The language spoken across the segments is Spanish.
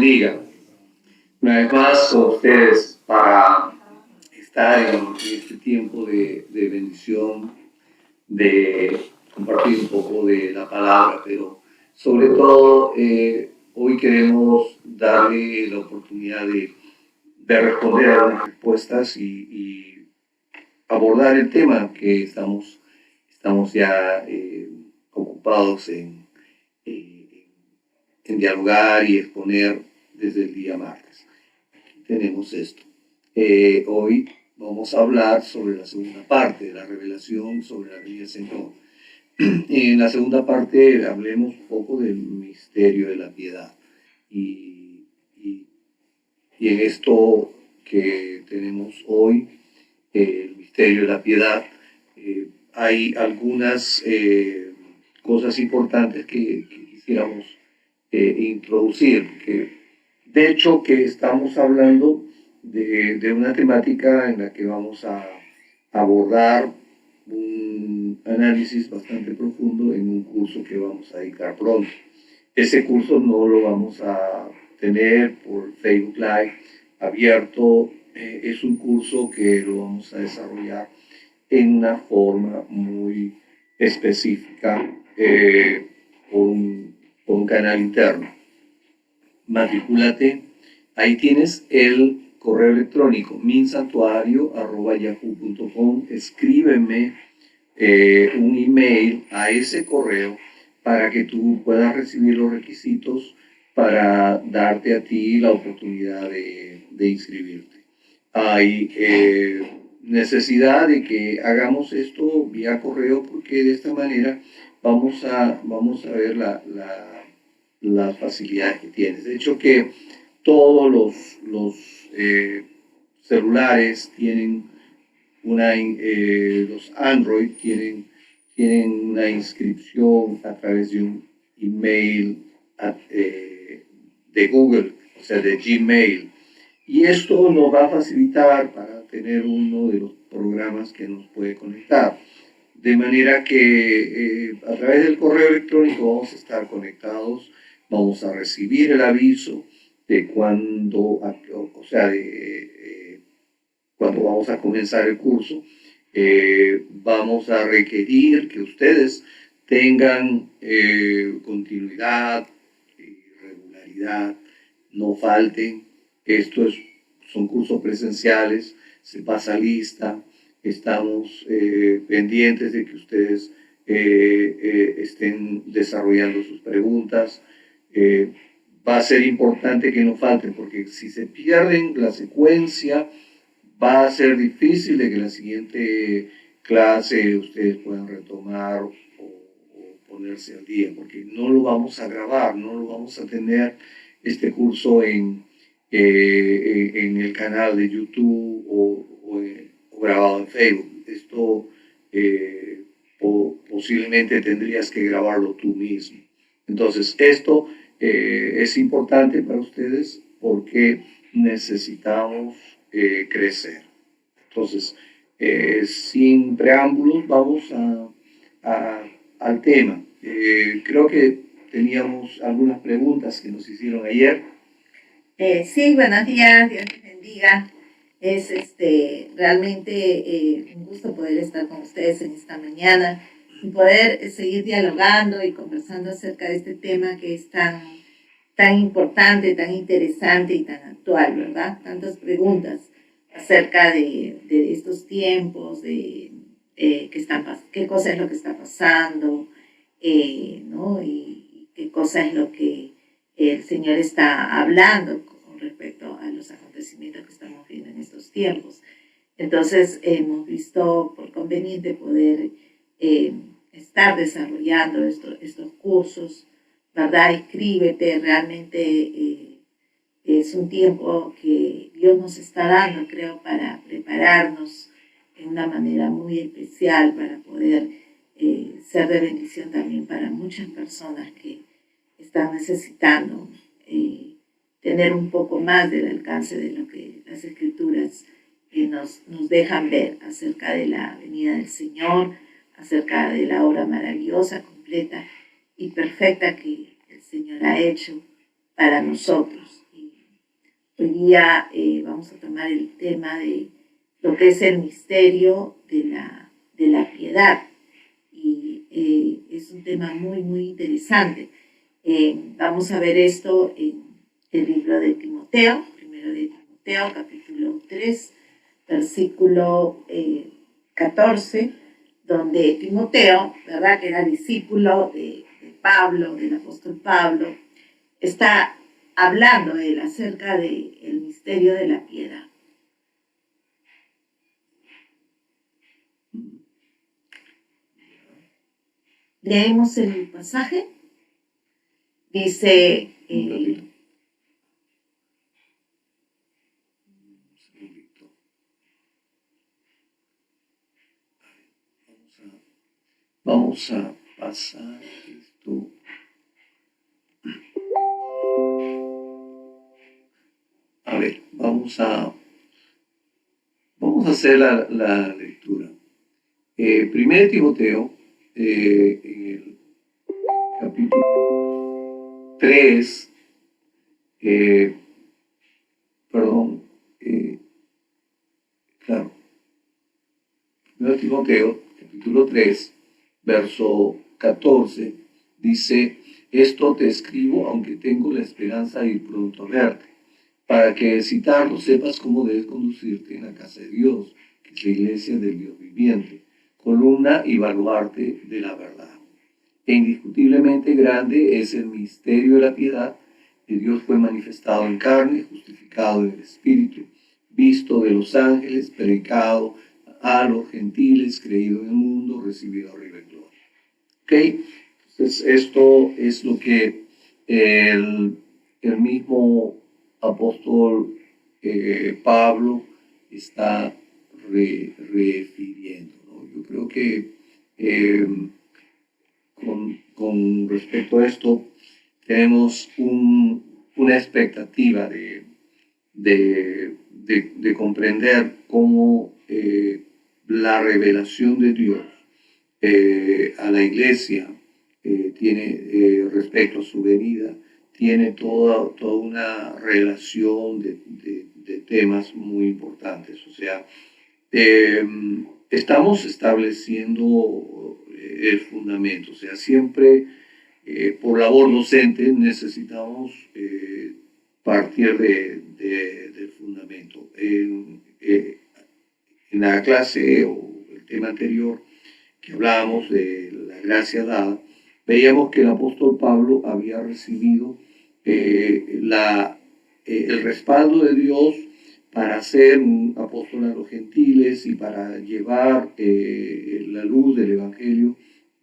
bendiga. Una vez más con ustedes para estar en este tiempo de bendición, de compartir un poco de la palabra, pero sobre todo hoy queremos darle la oportunidad de responder a las respuestas y abordar el tema que estamos ya ocupados en dialogar y exponer desde el día martes. Aquí tenemos esto. Hoy vamos a hablar sobre la segunda parte de la revelación sobre la venida del Señor. En la segunda parte hablemos un poco del misterio de la piedad. Y en esto que tenemos hoy, el misterio de la piedad, hay algunas cosas importantes que quisiéramos introducir. De hecho, que estamos hablando de una temática en la que vamos a abordar un análisis bastante profundo en un curso que vamos a dedicar pronto. Ese curso no lo vamos a tener por Facebook Live abierto, es un curso que lo vamos a desarrollar en una forma muy específica por un canal interno. Matricúlate, ahí tienes el correo electrónico minsantuario@yahoo.com. Escríbeme un email a ese correo para que tú puedas recibir los requisitos para darte a ti la oportunidad de inscribirte. Hay necesidad de que hagamos esto vía correo porque de esta manera vamos a ver las facilidades que tienes. De hecho que todos los celulares tienen los Android tienen una inscripción a través de un email de Google, o sea, de Gmail. Y esto nos va a facilitar para tener uno de los programas que nos puede conectar. De manera que a través del correo electrónico vamos a estar conectados, vamos a recibir el aviso de cuando vamos a comenzar el curso. Vamos a requerir que ustedes tengan continuidad, regularidad, no falten. Son cursos presenciales, se pasa lista, estamos pendientes de que ustedes estén desarrollando sus preguntas. Va a ser importante que no falten, porque si se pierden la secuencia, va a ser difícil de que la siguiente clase ustedes puedan retomar o ponerse al día, porque no lo vamos a grabar, no lo vamos a tener este curso en el canal de YouTube o grabado en Facebook. Esto posiblemente tendrías que grabarlo tú mismo. Entonces, esto es importante para ustedes porque necesitamos crecer. Entonces, sin preámbulos, vamos al tema. Creo que teníamos algunas preguntas que nos hicieron ayer. Sí, buenos días, Dios les bendiga. Es realmente un gusto poder estar con ustedes en esta mañana y poder seguir dialogando y conversando acerca de este tema que es tan importante, tan interesante y tan actual, ¿verdad? Tantas preguntas acerca de estos tiempos, de qué cosa es lo que está pasando, ¿no? Y qué cosa es lo que el Señor está hablando con respecto a los acontecimientos que estamos viendo en estos tiempos. Entonces, hemos visto por conveniente poder estar desarrollando estos cursos, ¿verdad? Inscríbete, realmente es un tiempo que Dios nos está dando, creo, para prepararnos de una manera muy especial para poder ser de bendición también para muchas personas que están necesitando tener un poco más del alcance de lo que las Escrituras nos dejan ver acerca de la venida del Señor, acerca de la obra maravillosa, completa y perfecta que el Señor ha hecho para nosotros y Hoy día vamos a tomar el tema de lo que es el misterio de la piedad. Y es un tema muy, muy interesante. Vamos a ver esto en el libro de Timoteo, primero de Timoteo, capítulo 3, versículo 14, donde Timoteo, ¿verdad?, que era discípulo de Pablo, del apóstol Pablo, está hablando él acerca del misterio de la piedad. Leemos el pasaje. Dice... Vamos a pasar esto. A ver, vamos a hacer la lectura. Primero Timoteo, en el capítulo 3, Primero Timoteo, capítulo 3, verso 14, dice: esto te escribo aunque tengo la esperanza de ir pronto a verte, para que citarlo sepas cómo debes conducirte en la casa de Dios, que es la iglesia del Dios viviente, columna y baluarte de la verdad. E indiscutiblemente grande es el misterio de la piedad, que Dios fue manifestado en carne, justificado en el Espíritu, visto de los ángeles, predicado a los gentiles, creído en el mundo, recibido arriba en gloria. ¿Ok? Entonces, esto es lo que el mismo apóstol Pablo está refiriendo, ¿no? Yo creo que con respecto a esto tenemos una expectativa de comprender cómo la revelación de Dios a la iglesia tiene, respecto a su venida, tiene toda una relación de temas muy importantes. O sea, estamos estableciendo el fundamento. O sea, siempre por labor docente necesitamos partir del fundamento. En la clase o el tema anterior que hablábamos de la gracia dada, veíamos que el apóstol Pablo había recibido el respaldo de Dios para ser un apóstol a los gentiles y para llevar la luz del Evangelio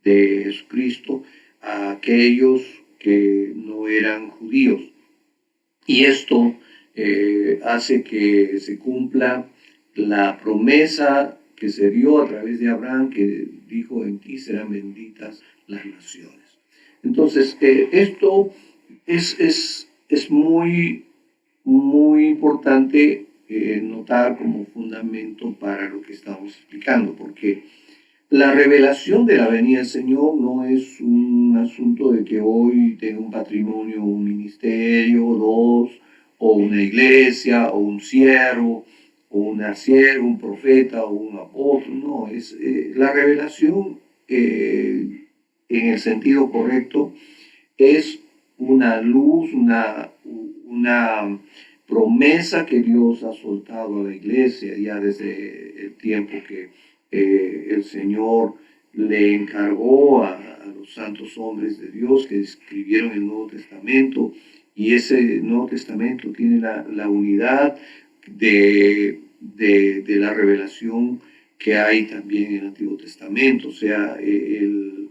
de Jesucristo a aquellos que no eran judíos. Y esto hace que se cumpla la promesa que se dio a través de Abraham, que dijo: en ti serán benditas las naciones. Entonces, esto es muy, muy importante notar como fundamento para lo que estamos explicando, porque la revelación de la venida del Señor no es un asunto de que hoy tenga un patrimonio, un ministerio, dos, o una iglesia, o un siervo, o una sierva, un profeta, o un apóstol. No, es la revelación en el sentido correcto es una luz, una promesa que Dios ha soltado a la iglesia ya desde el tiempo que el Señor le encargó a los santos hombres de Dios que escribieron el Nuevo Testamento, y ese Nuevo Testamento tiene la unidad de la revelación que hay también en el Antiguo Testamento. O sea, el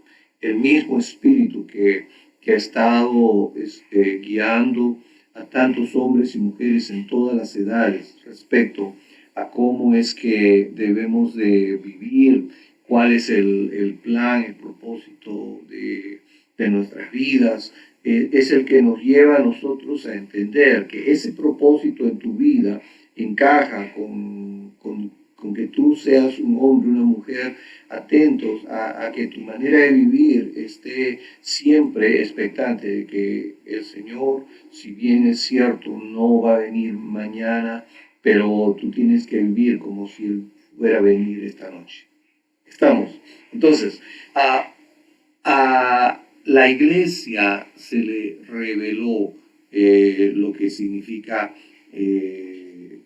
mismo Espíritu que ha estado guiando a tantos hombres y mujeres en todas las edades respecto a cómo es que debemos de vivir, cuál es el plan, el propósito de nuestras vidas. Es el que nos lleva a nosotros a entender que ese propósito en tu vida encaja con que tú seas un hombre, una mujer, atentos a que tu manera de vivir esté siempre expectante de que el Señor, si bien es cierto, no va a venir mañana, pero tú tienes que vivir como si Él fuera a venir esta noche. ¿Estamos? Entonces, a la iglesia se le reveló lo que significa el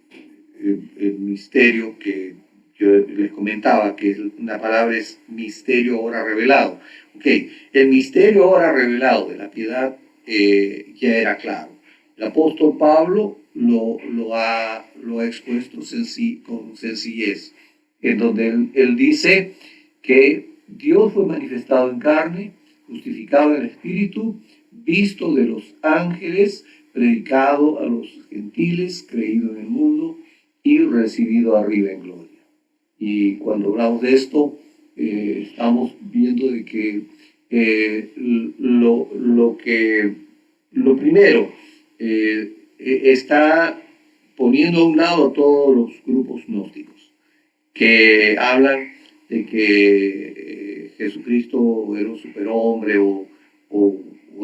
misterio que yo les comentaba, que una palabra es misterio ahora revelado. Ok, el misterio ahora revelado de la piedad ya era claro. El apóstol Pablo lo ha expuesto con sencillez, en donde él dice que Dios fue manifestado en carne, justificado en el Espíritu, visto de los ángeles, predicado a los gentiles, creído en el mundo y recibido arriba en gloria. Y cuando hablamos de esto, estamos viendo de que lo primero está poniendo a un lado a todos los grupos gnósticos que hablan de que Jesucristo era un superhombre o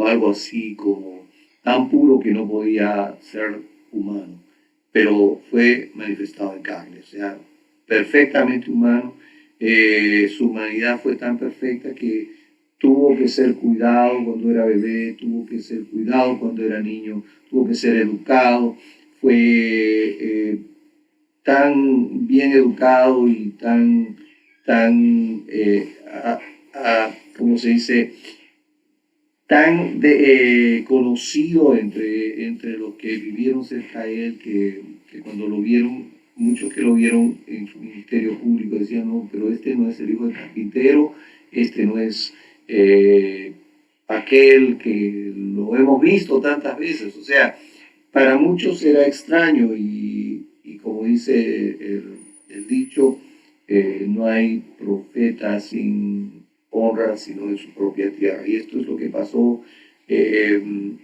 algo así como tan puro que no podía ser humano, pero fue manifestado en carne, o sea, perfectamente humano. Su humanidad fue tan perfecta que tuvo que ser cuidado cuando era bebé, tuvo que ser cuidado cuando era niño, tuvo que ser educado, fue tan bien educado y tan ¿cómo se dice? Tan conocido entre los que vivieron cerca de él, que cuando lo vieron, muchos que lo vieron en su ministerio público decían, no, pero este no es el hijo del carpintero, este no es aquel que lo hemos visto tantas veces. O sea, para muchos era extraño y como dice el dicho, no hay profeta sin honra sino en su propia tierra. Y esto es lo que pasó. Él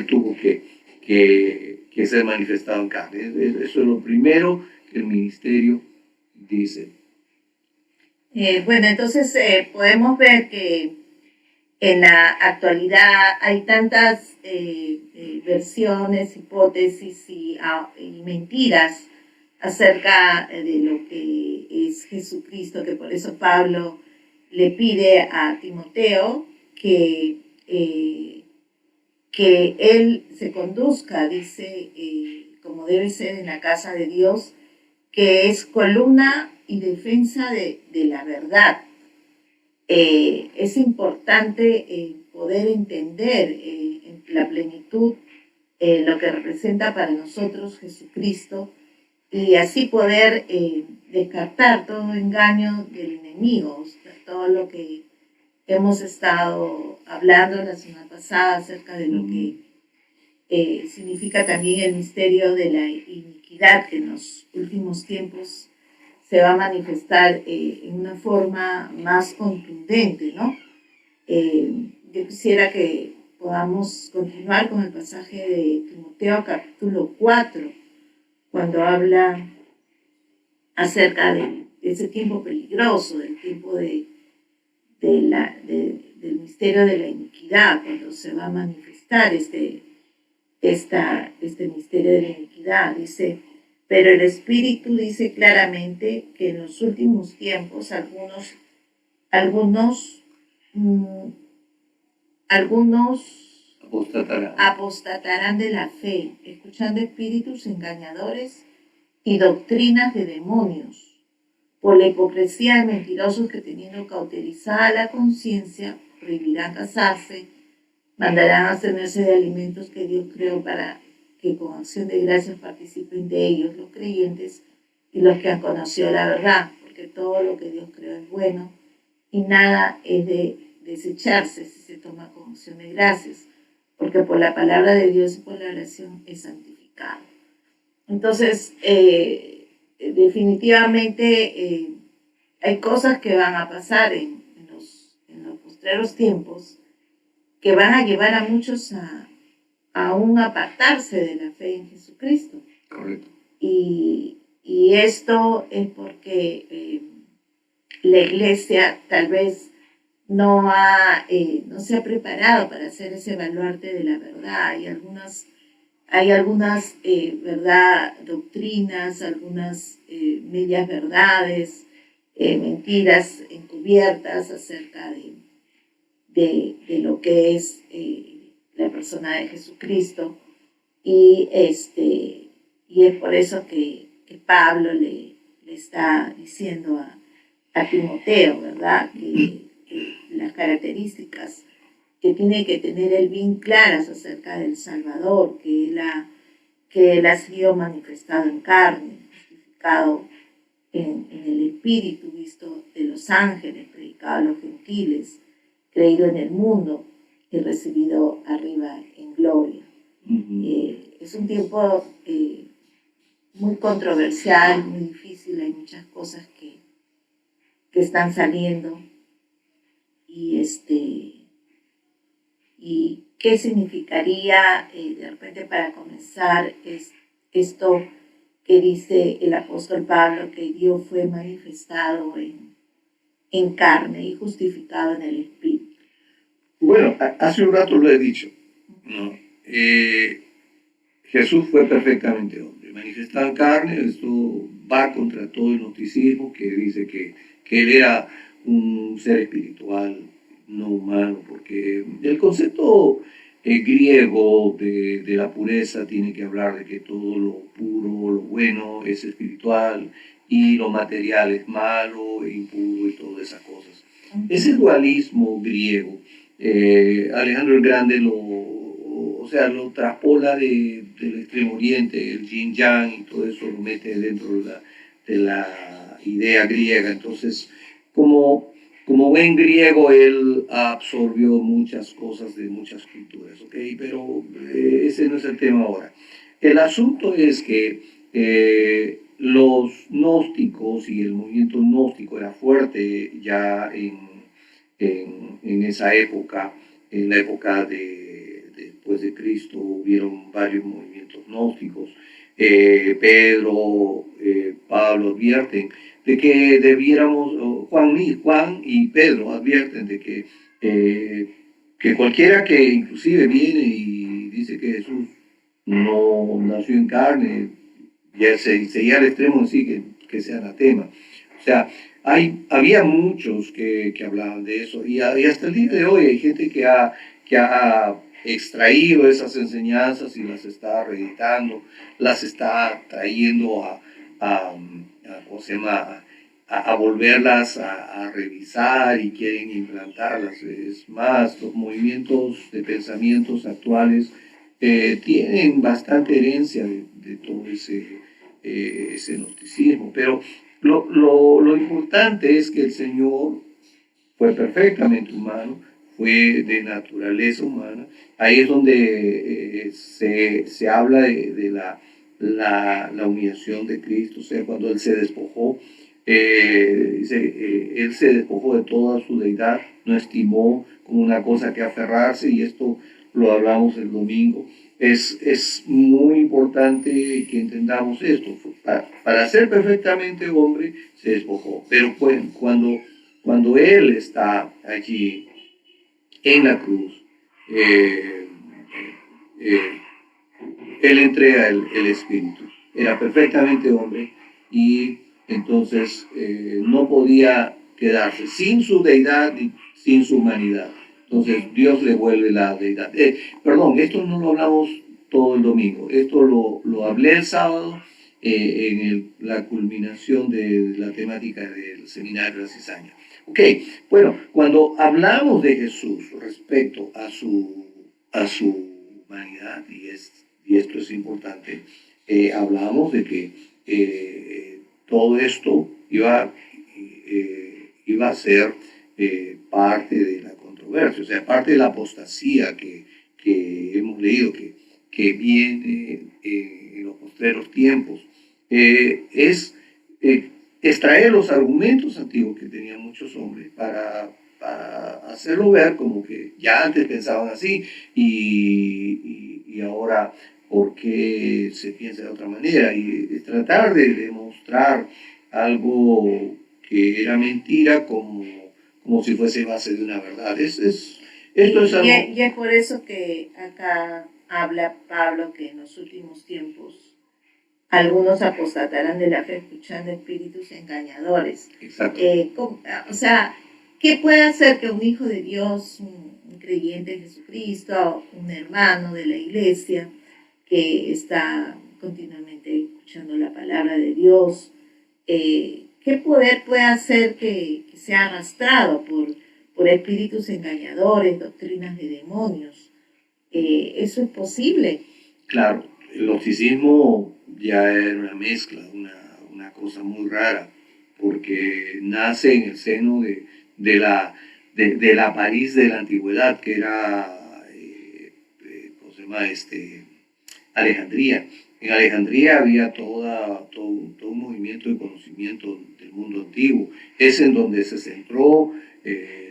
tuvo que ser manifestado en carne. Eso es lo primero que el ministerio dice. Bueno, entonces podemos ver que en la actualidad hay tantas versiones, hipótesis y mentiras acerca de lo que es Jesucristo, que por eso Pablo le pide a Timoteo que él se conduzca, dice, como debe ser en la casa de Dios, que es columna y defensa de la verdad. Es importante poder entender en la plenitud lo que representa para nosotros Jesucristo y así poder descartar todo engaño del enemigo, todo lo que hemos estado hablando la semana pasada acerca de lo que significa también el misterio de la iniquidad que en los últimos tiempos se va a manifestar en una forma más contundente, ¿no? Yo quisiera que podamos continuar con el pasaje de Timoteo capítulo 4, cuando habla acerca de ese tiempo peligroso, del tiempo del misterio de la iniquidad, cuando se va a manifestar este misterio de la iniquidad. Dice, pero el Espíritu dice claramente que en los últimos tiempos algunos apostatarán de la fe, escuchando espíritus engañadores y doctrinas de demonios, por la hipocresía de mentirosos que teniendo cauterizada la conciencia, prohibirán casarse, mandarán a abstenerse de alimentos que Dios creó para que con acción de gracias participen de ellos los creyentes y los que han conocido la verdad, porque todo lo que Dios creó es bueno y nada es de desecharse si se toma con acción de gracias, porque por la palabra de Dios y por la oración es santificado. Entonces, definitivamente hay cosas que van a pasar en los postreros tiempos que van a llevar a muchos a aún apartarse de la fe en Jesucristo. Correcto. Y esto es porque que la iglesia tal vez no se ha preparado para hacer ese baluarte de la verdad. Hay algunas ¿verdad? Doctrinas, algunas medias verdades, mentiras encubiertas acerca de lo que es la persona de Jesucristo. Y es por eso que Pablo le está diciendo a Timoteo, ¿verdad? Que las características que tiene que tener él bien claras acerca del Salvador, que él ha sido manifestado en carne, justificado en el Espíritu, visto de los ángeles, predicado a los gentiles, creído en el mundo y recibido arriba en gloria. Es un tiempo muy controversial, muy difícil, hay muchas cosas que están saliendo y qué significaría de repente para comenzar esto que dice el apóstol Pablo, que Dios fue manifestado en carne y justificado en el Espíritu. Bueno, hace un rato lo he dicho, ¿no? Jesús fue perfectamente hombre, manifestado en carne. Esto va contra todo el gnosticismo que dice que él era un ser espiritual, no humano, porque el concepto griego de la pureza tiene que hablar de que todo lo puro, lo bueno es espiritual y lo material es malo e impuro y todas esas cosas. Ese dualismo griego, Alejandro el Grande lo traspola del Extremo Oriente, el yin yang y todo eso lo mete dentro de la idea griega. Entonces, como buen griego, él absorbió muchas cosas de muchas culturas, ¿ok? Pero ese no es el tema ahora. El asunto es que los gnósticos y el movimiento gnóstico era fuerte ya en esa época, en la época después de Cristo, hubieron varios movimientos gnósticos. Pedro, Pablo advierten de que debiéramos, Juan y Pedro advierten de que cualquiera que inclusive viene y dice que Jesús no nació en carne, ya se llega al extremo en sí que sea anatema. O sea, había muchos que hablaban de eso y hasta el día de hoy hay gente que ha extraído esas enseñanzas y las está reeditando, las está trayendo ¿cómo se llama? A volverlas a revisar y quieren implantarlas. Es más, los movimientos de pensamientos actuales tienen bastante herencia de todo ese gnosticismo, pero lo importante es que el Señor fue perfectamente humano, fue de naturaleza humana. Ahí es donde se habla de la humillación de Cristo, o sea, cuando Él se despojó. Él se despojó de toda su deidad, no estimó como una cosa que aferrarse, y esto lo hablamos el domingo. Es muy importante que entendamos esto. Para ser perfectamente hombre se despojó, pero cuando Él está allí en la cruz, Él entrega el Espíritu. Era perfectamente hombre y entonces no podía quedarse sin su deidad y sin su humanidad. Entonces Dios le vuelve la deidad. Esto no lo hablamos todo el domingo, esto lo hablé el sábado en la culminación de la temática del seminario de la cizaña. Ok, bueno, cuando hablamos de Jesús respecto a su humanidad, y esto es importante, hablamos de que todo esto iba a ser parte de la controversia, o sea, parte de la apostasía que hemos leído, que viene en los postreros tiempos. Es extraer los argumentos antiguos que tenían muchos hombres para hacerlo ver como que ya antes pensaban así y ahora por qué se piensa de otra manera, y tratar de demostrar algo que era mentira como si fuese base de una verdad. Esto es algo... Y es por eso que acá habla Pablo que en los últimos tiempos algunos apostatarán de la fe escuchando espíritus engañadores. Exacto. O sea, ¿qué puede hacer que un hijo de Dios, un creyente en Jesucristo, un hermano de la iglesia que está continuamente escuchando la palabra de Dios, qué poder puede hacer que sea arrastrado por espíritus engañadores, doctrinas de demonios? Eso es posible. Claro, el gnosticismo ya era una mezcla, una cosa muy rara, porque nace en el seno de la París de la antigüedad, que era, ¿cómo se llama? Alejandría. En Alejandría había todo un movimiento de conocimiento del mundo antiguo. Es en donde se centró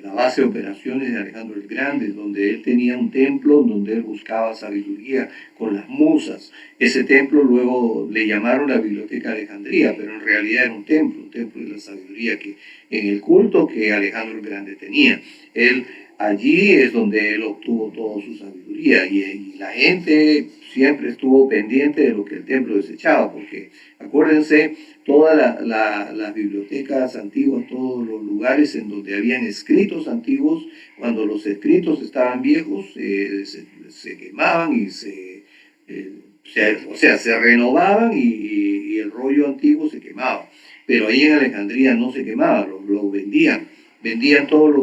la base de operaciones de Alejandro el Grande, donde él tenía un templo donde él buscaba sabiduría con las musas. Ese templo luego le llamaron la Biblioteca de Alejandría, pero en realidad era un templo de la sabiduría que en el culto que Alejandro el Grande tenía. Allí es donde él obtuvo toda su sabiduría y la gente siempre estuvo pendiente de lo que el templo desechaba, porque acuérdense, todas las bibliotecas antiguas, todos los lugares en donde habían escritos antiguos, cuando los escritos estaban viejos, se quemaban y se renovaban y el rollo antiguo se quemaba. Pero ahí en Alejandría no se quemaba, lo vendían todos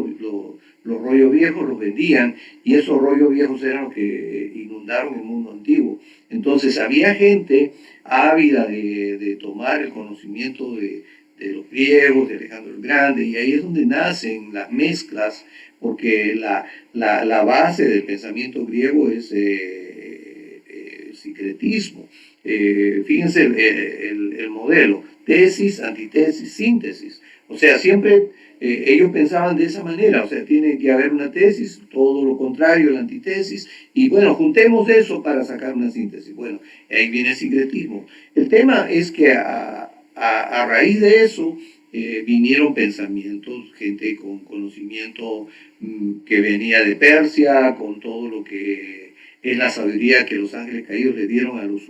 los rollos viejos, los vendían, y esos rollos viejos eran los que inundaron el mundo antiguo. Entonces había gente ávida de tomar el conocimiento de los griegos, de Alejandro el Grande, y ahí es donde nacen las mezclas, porque la base del pensamiento griego es el sincretismo. Fíjense el modelo, tesis, antitesis, síntesis. O sea, siempre ellos pensaban de esa manera, o sea, tiene que haber una tesis, todo lo contrario, la antítesis, y bueno, juntemos eso para sacar una síntesis. Bueno, ahí viene el sincretismo. El tema es que a raíz de eso vinieron pensamientos, gente con conocimiento que venía de Persia, con todo lo que es la sabiduría que los ángeles caídos le dieron a los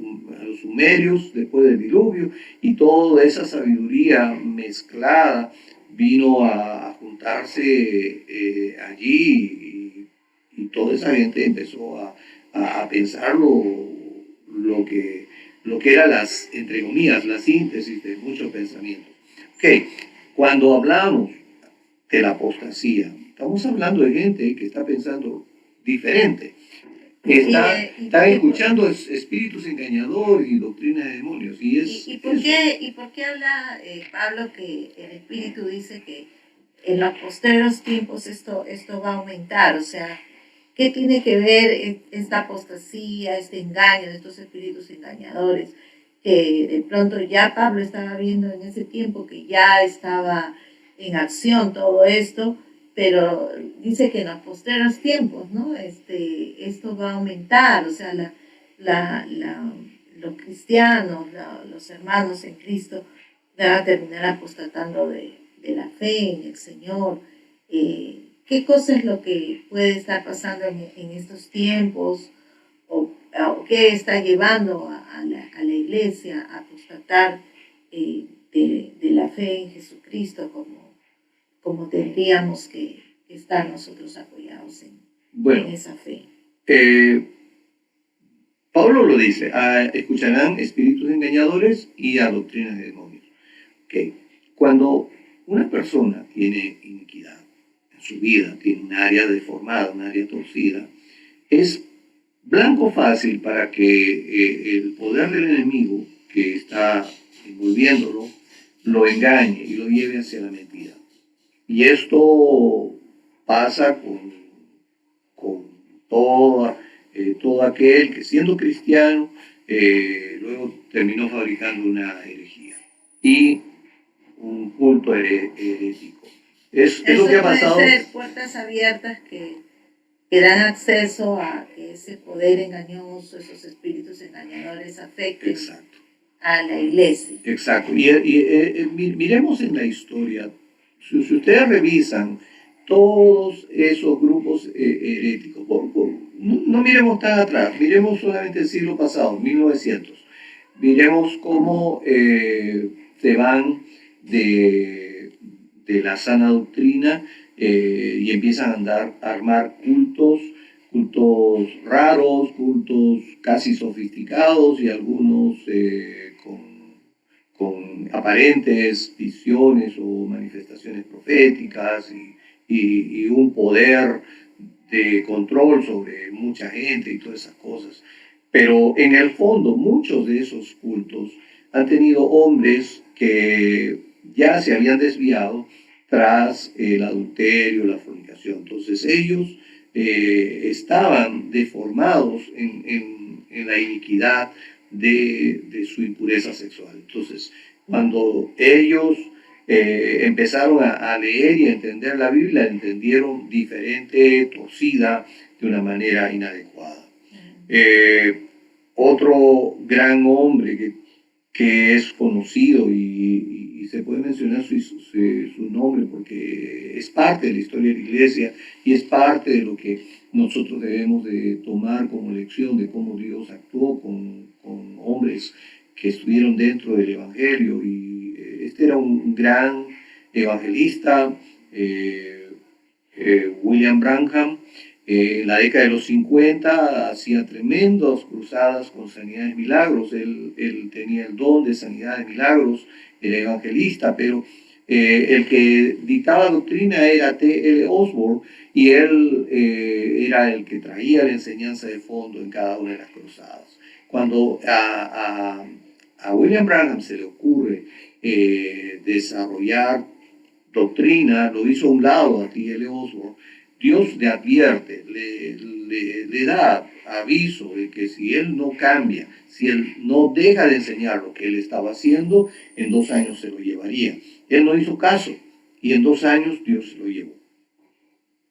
sumerios después del diluvio, y toda esa sabiduría mezclada vino a juntarse allí y toda esa gente empezó a pensar lo que era entre comillas, la síntesis de muchos pensamientos. Ok, cuando hablamos de la apostasía, estamos hablando de gente que está pensando diferente. Están escuchando espíritus engañadores y doctrinas de demonios. ¿Y por qué habla Pablo que el Espíritu dice que en los posteriores tiempos esto va a aumentar? O sea, ¿qué tiene que ver esta apostasía, este engaño de estos espíritus engañadores? Que de pronto ya Pablo estaba viendo en ese tiempo que ya estaba en acción todo esto, pero dice que en los posteriores tiempos, ¿no? Esto va a aumentar, o sea, los cristianos, los hermanos en Cristo van a terminar apostatando de la fe en el Señor. ¿Qué cosa es lo que puede estar pasando en estos tiempos o qué está llevando a la iglesia a apostatar de la fe en Jesucristo como tendríamos que estar nosotros apoyados en esa fe? Pablo lo dice, escucharán espíritus engañadores y a doctrinas de demonios. Okay. Cuando una persona tiene iniquidad en su vida, tiene un área deformada, un área torcida, es blanco fácil para que el poder del enemigo que está envolviéndolo lo engañe y lo lleve hacia la mentira. Y esto pasa con todo aquel que siendo cristiano luego terminó fabricando una herejía y un culto herético. Es lo que ha pasado. Puede ser puertas abiertas que dan acceso a que ese poder engañoso, esos espíritus engañadores afecten a la iglesia. Exacto. Miremos en la historia, si ustedes revisan todos esos grupos heréticos, no miremos tan atrás, miremos solamente el siglo pasado, 1900. Miremos cómo se van de la sana doctrina y empiezan a armar cultos raros, cultos casi sofisticados y algunos con aparentes visiones o manifestaciones proféticas y un poder de control sobre mucha gente y todas esas cosas. Pero en el fondo muchos de esos cultos han tenido hombres que ya se habían desviado tras el adulterio, la fornicación. Entonces ellos estaban deformados en la iniquidad de su impureza sexual. Entonces, cuando ellos empezaron a leer y a entender la Biblia, la entendieron diferente, torcida, de una manera inadecuada. Otro gran hombre que es conocido y se puede mencionar su nombre porque es parte de la historia de la iglesia y es parte de lo que nosotros debemos de tomar como lección de cómo Dios actuó con hombres que estuvieron dentro del Evangelio. Y este era un gran evangelista, William Branham. En la década de los 50 hacía tremendas cruzadas con sanidad de milagros. Él tenía el don de sanidad de milagros, era evangelista, pero el que dictaba doctrina era T.L. Osborne y él era el que traía la enseñanza de fondo en cada una de las cruzadas. Cuando a William Branham se le ocurre desarrollar doctrina, lo hizo a un lado a T.L. Osborne. Dios le advierte, le da aviso de que si él no cambia, si él no deja de enseñar lo que él estaba haciendo, en 2 años se lo llevaría. Él no hizo caso y en 2 años Dios se lo llevó.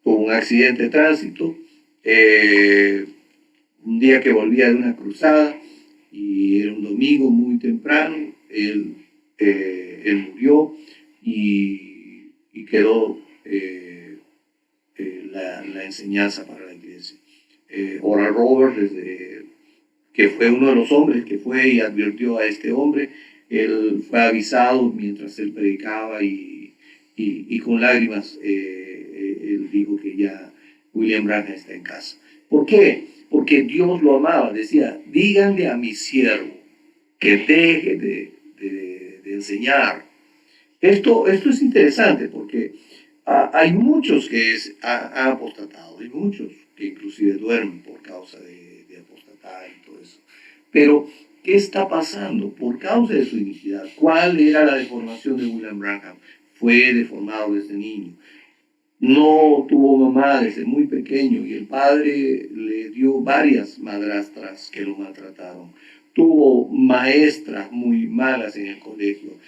Tuvo un accidente de tránsito, un día que volvía de una cruzada y era un domingo muy temprano, él murió y quedó la enseñanza para la iglesia. Oral Roberts, que fue uno de los hombres que fue y advirtió a este hombre, él fue avisado mientras él predicaba y con lágrimas él dijo que ya William Branham está en casa. ¿Por qué? Porque Dios lo amaba. Decía, díganle a mi siervo que deje de enseñar. Esto es interesante porque hay muchos que han apostatado, hay muchos que inclusive duermen por causa de apostatar y todo eso. Pero, ¿qué está pasando? Por causa de su iniquidad. ¿Cuál era la deformación de William Branham? Fue deformado desde niño. No tuvo mamá desde muy pequeño y el padre le dio varias madrastras que lo maltrataron. Tuvo maestras muy malas en el colegio.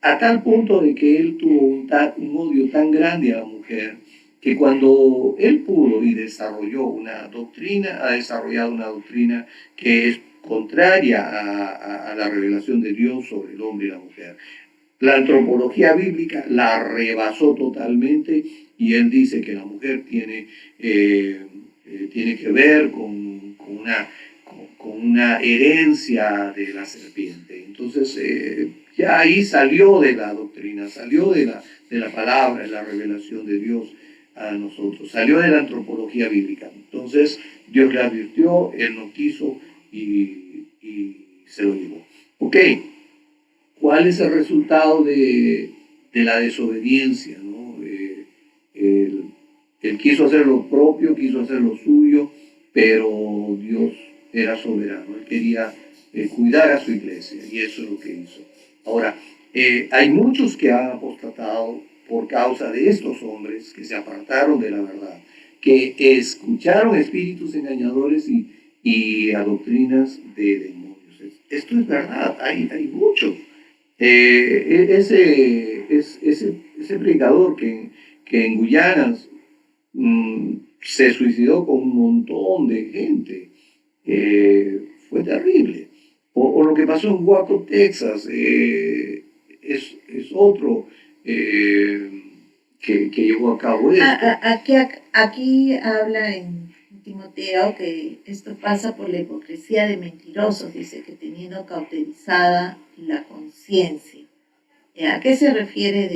A tal punto de que él tuvo un odio tan grande a la mujer que cuando él pudo y desarrolló una doctrina, ha desarrollado una doctrina que es contraria a la revelación de Dios sobre el hombre y la mujer. La antropología bíblica la rebasó totalmente y él dice que la mujer tiene que ver con una herencia de la serpiente. Entonces, ya ahí salió de la doctrina, salió de la palabra, de la revelación de Dios a nosotros, salió de la antropología bíblica. Entonces, Dios le advirtió, él no quiso y se lo llevó. Ok, ¿cuál es el resultado de la desobediencia, ¿no? Él quiso hacer lo propio, quiso hacer lo suyo, pero Dios era soberano, él quería cuidar a su iglesia y eso es lo que hizo. Ahora, hay muchos que han apostatado por causa de estos hombres que se apartaron de la verdad, que escucharon espíritus engañadores y a doctrinas de demonios. Esto es verdad, hay muchos. Ese predicador que en Guyana se suicidó con un montón de gente, fue terrible. O lo que pasó en Waco, Texas, es otro que llevó a cabo esto. Aquí habla en Timoteo que esto pasa por la hipocresía de mentirosos, dice que teniendo cauterizada la conciencia. ¿A qué se refiere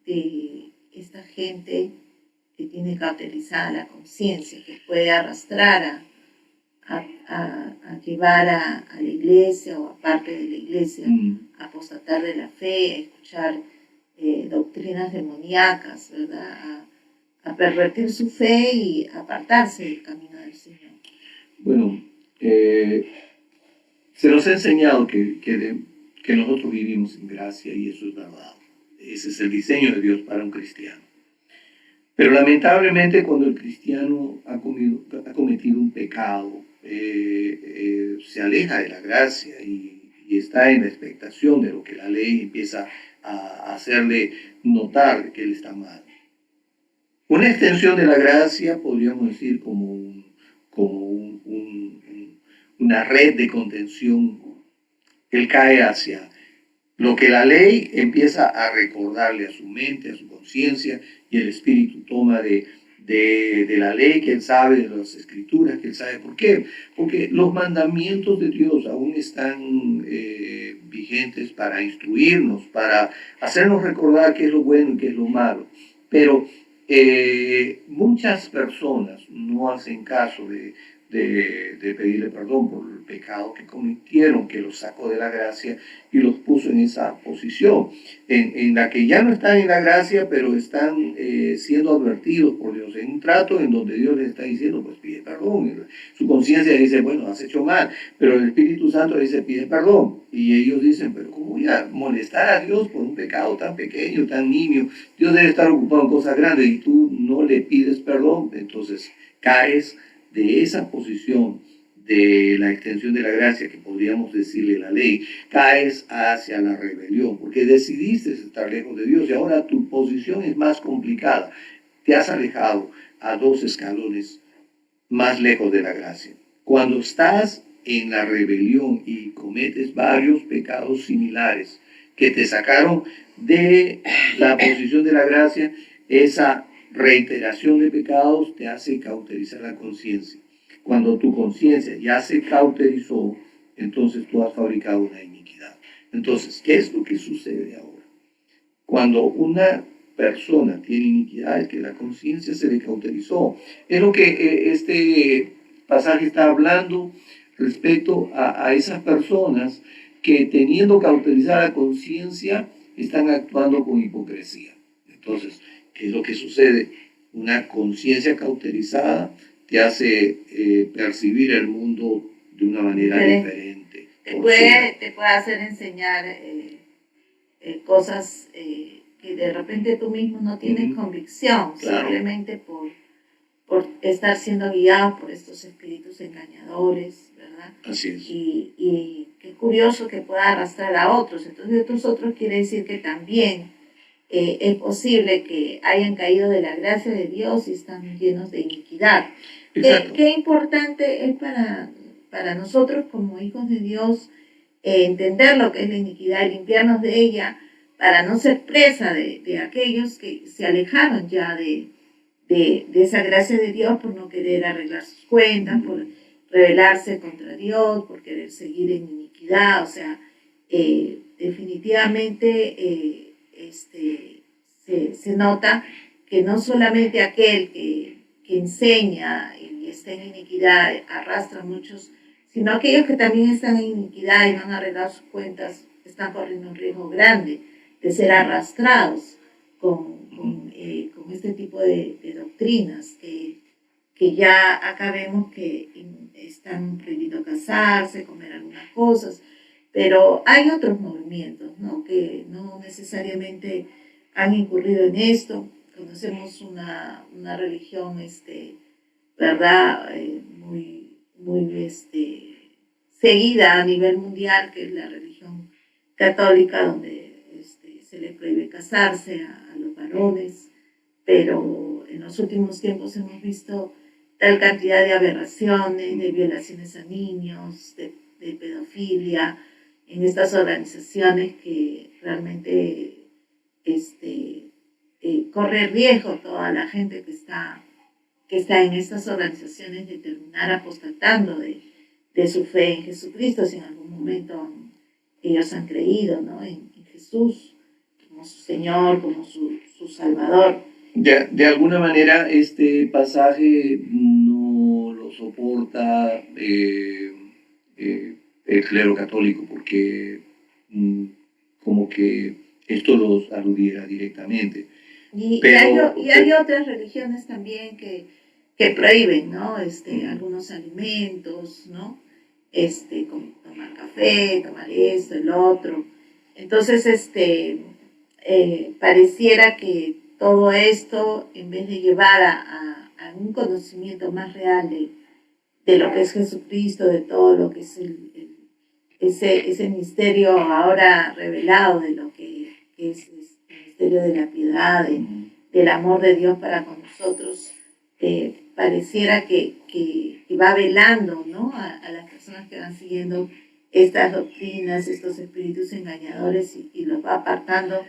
de esta gente que tiene cauterizada la conciencia, que puede arrastrar a llevar a la iglesia o a parte de la iglesia a apostatar de la fe, a escuchar doctrinas demoníacas, ¿verdad? A pervertir su fe y apartarse del camino del Señor? Bueno, se nos ha enseñado que nosotros vivimos en gracia y eso es verdad. Ese es el diseño de Dios para un cristiano. Pero lamentablemente cuando el cristiano ha cometido un pecado, se aleja de la gracia y está en la expectación de lo que la ley empieza a hacerle notar que él está mal. Una extensión de la gracia, podríamos decir, como una red de contención. Él cae hacia lo que la ley empieza a recordarle a su mente, a su conciencia, y el Espíritu toma de la ley que él sabe, de las Escrituras que él sabe. ¿Por qué? Porque los mandamientos de Dios aún están vigentes para instruirnos, para hacernos recordar qué es lo bueno y qué es lo malo. Pero muchas personas no hacen caso de pedirle perdón por el pecado que cometieron, que los sacó de la gracia y los puso en esa posición, en la que ya no están en la gracia, pero están siendo advertidos por Dios, en un trato en donde Dios les está diciendo, pues pide perdón. Su conciencia dice, bueno, has hecho mal, pero el Espíritu Santo dice, pide perdón. Y ellos dicen, pero ¿cómo voy a molestar a Dios por un pecado tan pequeño, tan nimio? Dios debe estar ocupado en cosas grandes y tú no le pides perdón. Entonces caes de esa posición de la extensión de la gracia, que podríamos decirle la ley, caes hacia la rebelión, porque decidiste estar lejos de Dios y ahora tu posición es más complicada. Te has alejado a 2 escalones más lejos de la gracia. Cuando estás en la rebelión y cometes varios pecados similares que te sacaron de la posición de la gracia, esa reiteración de pecados te hace cauterizar la conciencia. Cuando tu conciencia ya se cauterizó, entonces tú has fabricado una iniquidad. Entonces, ¿qué es lo que sucede ahora? Cuando una persona tiene iniquidad, es que la conciencia se le cauterizó. Es lo que este pasaje está hablando respecto a esas personas que, teniendo cauterizada la conciencia, están actuando con hipocresía. Entonces, ¿qué es lo que sucede? Una conciencia cauterizada te hace percibir el mundo de una manera diferente. Te puede hacer enseñar cosas que de repente tú mismo no tienes convicción, claro, simplemente por estar siendo guiado por estos espíritus engañadores, ¿verdad? Así es. Y qué curioso que pueda arrastrar a otros. Entonces, estos otros quiere decir que también es posible que hayan caído de la gracia de Dios y están llenos de iniquidad. Qué importante es para nosotros como hijos de Dios entender lo que es la iniquidad y limpiarnos de ella para no ser presa de aquellos que se alejaron ya de esa gracia de Dios por no querer arreglar sus cuentas, por rebelarse contra Dios, por querer seguir en iniquidad. O sea, definitivamente se nota que no solamente aquel que enseña y está en iniquidad arrastra a muchos, sino aquellos que también están en iniquidad y no han arreglado sus cuentas están corriendo un riesgo grande de ser arrastrados con este tipo de doctrinas que ya acá vemos que están prohibidos casarse, comer algunas cosas, pero hay otros movimientos, ¿no?, que no necesariamente han incurrido en esto. Conocemos una religión, ¿verdad?, muy seguida a nivel mundial, que es la religión católica, donde se le prohíbe casarse a los varones, pero en los últimos tiempos hemos visto tal cantidad de aberraciones, de violaciones a niños, de de pedofilia en estas organizaciones que realmente corre riesgo toda la gente que está en estas organizaciones de terminar apostatando de su fe en Jesucristo, si en algún momento ellos han creído, ¿no? en Jesús como su Señor, como su Salvador. De alguna manera este pasaje no lo soporta el clero católico, porque como que esto los aludiera directamente. Y hay otras religiones también que prohíben, ¿no? Algunos alimentos, ¿no? Como tomar café, tomar esto, el otro. Entonces, pareciera que todo esto, en vez de llevar a un conocimiento más real de lo que es Jesucristo, de todo lo que es ese misterio ahora revelado de lo que es el misterio de la piedad, del amor de Dios para con nosotros, pareciera que va velando, ¿no? a las personas que van siguiendo estas doctrinas, estos espíritus engañadores y los va apartando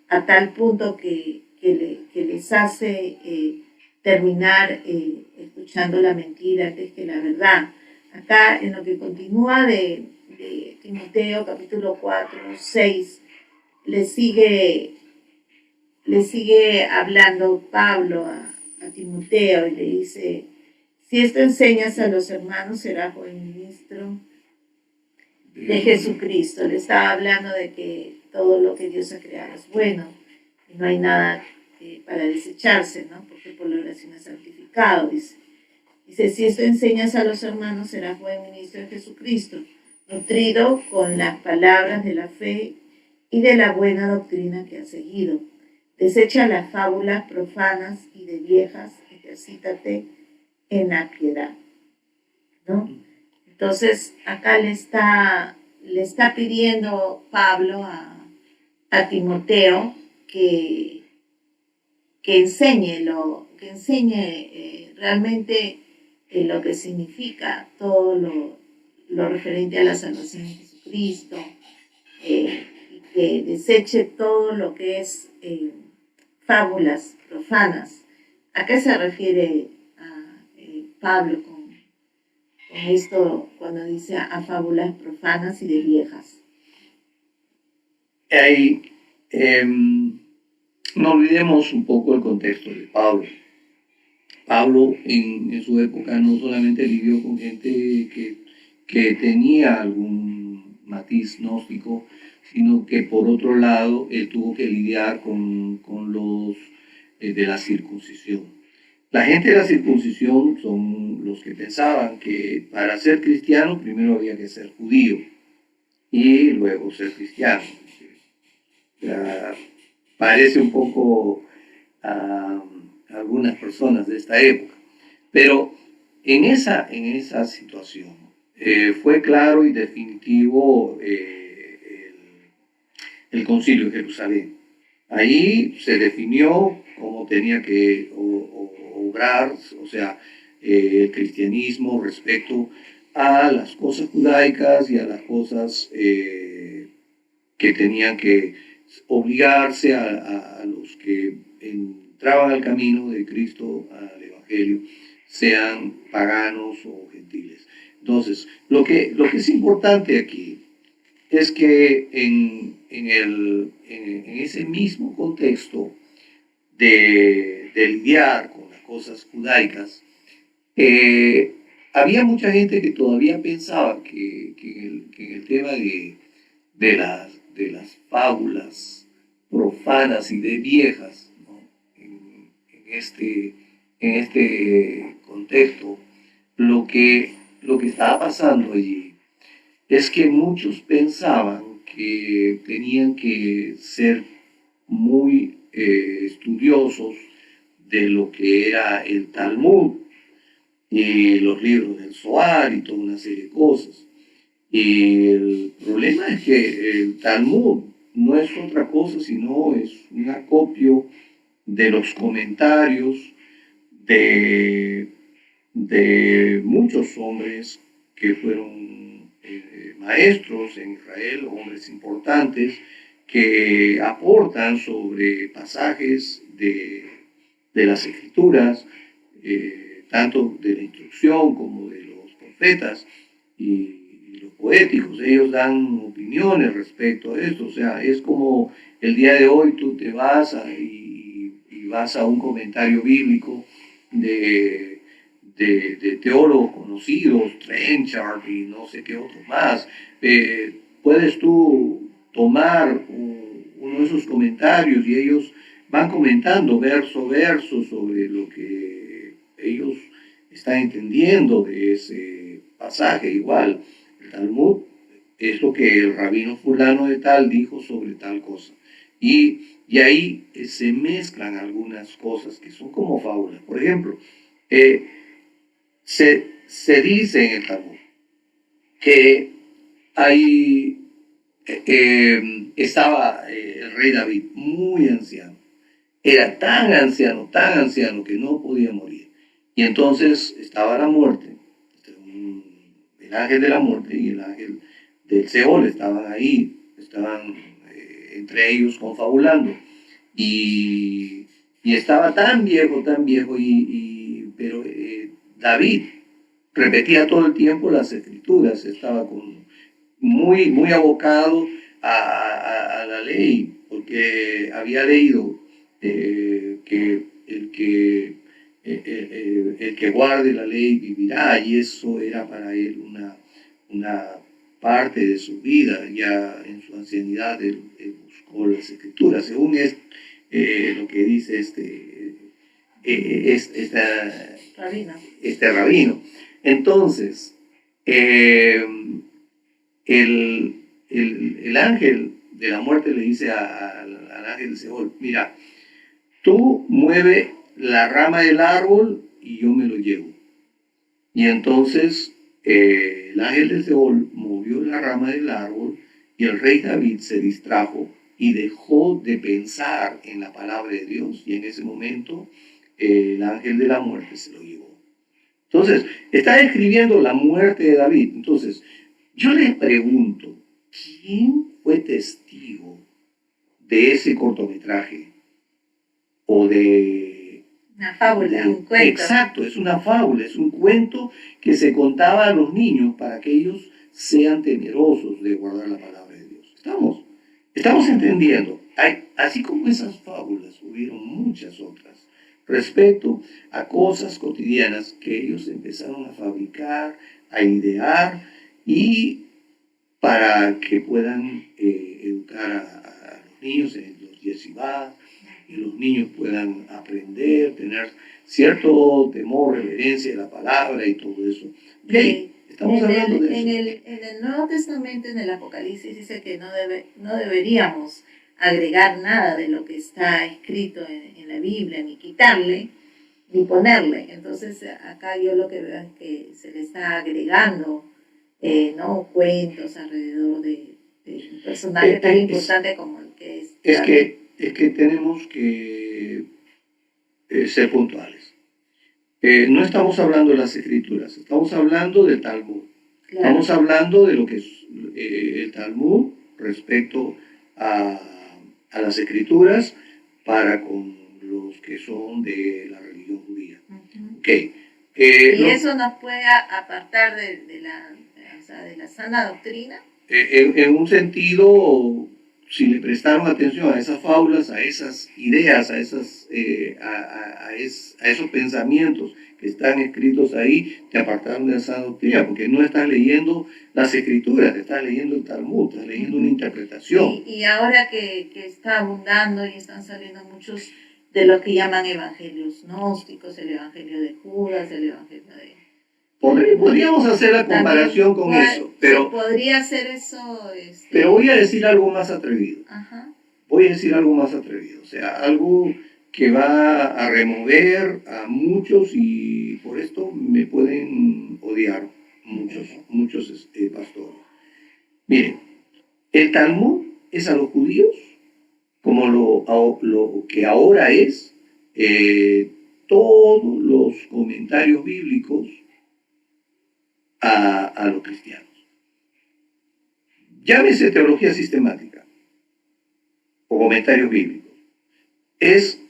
a tal punto que les hace terminar escuchando la mentira antes que la verdad. Acá en lo que continúa de Timoteo capítulo 4, 6, le sigue hablando Pablo a Timoteo y le dice: si esto enseñas a los hermanos, serás buen ministro de Jesucristo. Le estaba hablando de que todo lo que Dios ha creado es bueno y no hay nada para desecharse, ¿no? Porque por la oración es santificado, dice. Dice: si esto enseñas a los hermanos, serás buen ministro de Jesucristo, nutrido con las palabras de la fe y de la buena doctrina que has seguido. Desecha las fábulas profanas y de viejas, ejercítate en la piedad, ¿no? Entonces, acá le está pidiendo Pablo a Timoteo que enseñe realmente lo que significa todo lo referente a la salvación en Jesucristo, y que deseche todo lo que es fábulas profanas. ¿A qué se refiere Pablo con esto cuando dice a fábulas profanas y de viejas? No olvidemos un poco el contexto de Pablo. Pablo en su época no solamente lidió con gente que tenía algún matiz gnóstico, sino que por otro lado él tuvo que lidiar con los de la circuncisión. La gente de la circuncisión son los que pensaban que para ser cristiano primero había que ser judío y luego ser cristiano. Parece un poco a algunas personas de esta época, pero en esa situación fue claro y definitivo el Concilio de Jerusalén. Ahí se definió cómo tenía que obrar, o sea, el cristianismo respecto a las cosas judaicas y a las cosas que tenían que obligarse a los que entraban al camino de Cristo, al Evangelio, sean paganos o gentiles. Entonces, lo que es importante aquí es que en ese mismo contexto de lidiar con las cosas judaicas, había mucha gente que todavía pensaba que en el tema de las fábulas profanas y de viejas, ¿no? en este contexto, lo que estaba pasando allí es que muchos pensaban que tenían que ser muy estudiosos de lo que era el Talmud y los libros del Zohar y toda una serie de cosas. Y el problema es que el Talmud no es otra cosa sino es un acopio de los comentarios de muchos hombres que fueron maestros en Israel, hombres importantes, que aportan sobre pasajes de las Escrituras, tanto de la instrucción como de los profetas y los poéticos. Ellos dan opiniones respecto a esto. O sea, es como el día de hoy tú te vas y vas a un comentario bíblico de teólogos conocidos, Trenchard y no sé qué otros más. Puedes tú tomar uno de esos comentarios y ellos van comentando verso a verso sobre lo que ellos están entendiendo de ese pasaje. Igual, el Talmud es lo que el rabino fulano de tal dijo sobre tal cosa. Y ahí se mezclan algunas cosas que son como fábulas. Por ejemplo, se dice en el Talmud que estaba el rey David muy anciano. Era tan anciano que no podía morir. Y entonces estaba la muerte, el ángel de la muerte y el ángel del Seol estaban ahí, estaban entre ellos confabulando. Y estaba tan viejo, pero David repetía todo el tiempo las escrituras, estaba muy abocado a la ley, porque había leído que el que guarde la ley vivirá, y eso era para él una parte de su vida. Ya en su ancianidad él buscó las escrituras, según lo que dice este rabino. Entonces, el ángel de la muerte le dice al ángel del Seol: mira, tú mueve la rama del árbol y yo me lo llevo. Y entonces el ángel del Seol movió la rama del árbol y el rey David se distrajo y dejó de pensar en la palabra de Dios, y en ese momento el ángel de la muerte se lo llevó. Entonces, está describiendo la muerte de David. Entonces, yo les pregunto, ¿quién fue testigo de ese cortometraje? O de... Una fábula, un cuento. Exacto, es una fábula, es un cuento que se contaba a los niños para que ellos sean temerosos de guardar la palabra de Dios. Estamos entendiendo. Así como esas fábulas, hubieron muchas otras respecto a cosas cotidianas que ellos empezaron a fabricar, a idear, y para que puedan educar a los niños en los yeshivá, y los niños puedan aprender, tener cierto temor, reverencia de la palabra y todo eso. Okay, estamos hablando de eso. En el Nuevo Testamento, en el Apocalipsis, dice que no deberíamos agregar nada de lo que está escrito en la Biblia, ni quitarle, ni ponerle. Entonces, acá yo lo que veo es que se le está agregando ¿no? cuentos alrededor de un personaje tan importante como el que es. Es que tenemos que ser puntuales. No estamos hablando de las escrituras, estamos hablando del Talmud. Claro. Estamos hablando de lo que es el Talmud respecto a las escrituras para con los que son de la religión judía. Uh-huh. Okay. ¿Y eso nos puede apartar de la sana doctrina? En un sentido, si le prestaron atención a esas fábulas, a esas ideas, a esos pensamientos que están escritos ahí, te apartaron de esa doctrina, porque no estás leyendo las escrituras, estás leyendo el Talmud, estás leyendo una interpretación. Y ahora que está abundando y están saliendo muchos de lo que llaman evangelios gnósticos, el evangelio de Judas, el evangelio de... Podríamos hacer la comparación con eso, pero... ¿Podría hacer eso? Pero voy a decir algo más atrevido. Ajá. Voy a decir algo más atrevido, o sea, algo que va a remover a muchos, y por esto me pueden odiar muchos pastores. Miren, el Talmud es a los judíos como lo que ahora es todos los comentarios bíblicos a los cristianos. llámese teología sistemática o comentarios bíblicos, es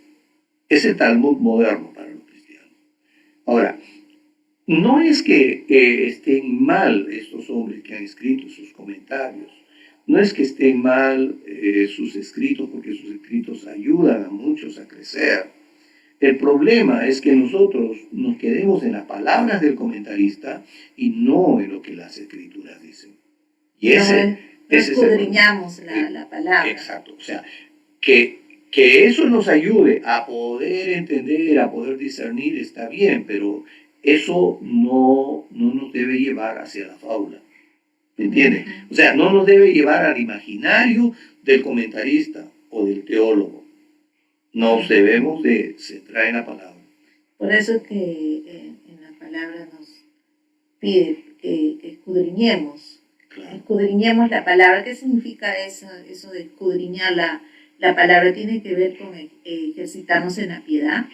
ese Talmud moderno para los cristianos. Ahora, no es que estén mal estos hombres que han escrito sus comentarios, no es que estén mal sus escritos, porque sus escritos ayudan a muchos a crecer. El problema es que nosotros nos quedemos en las palabras del comentarista y no en lo que las escrituras dicen. Y ese escudriñamos la palabra. Exacto, o sea, que eso nos ayude a poder entender, a poder discernir, está bien, pero eso no nos debe llevar hacia la fábula. ¿Me entiendes? O sea, no nos debe llevar al imaginario del comentarista o del teólogo. Nos debemos de centrar en la palabra. Por eso que en la palabra nos pide que escudriñemos. Claro. Escudriñemos la palabra. ¿Qué significa eso de escudriñar la palabra? Tiene que ver con ejercitarnos en la piedad.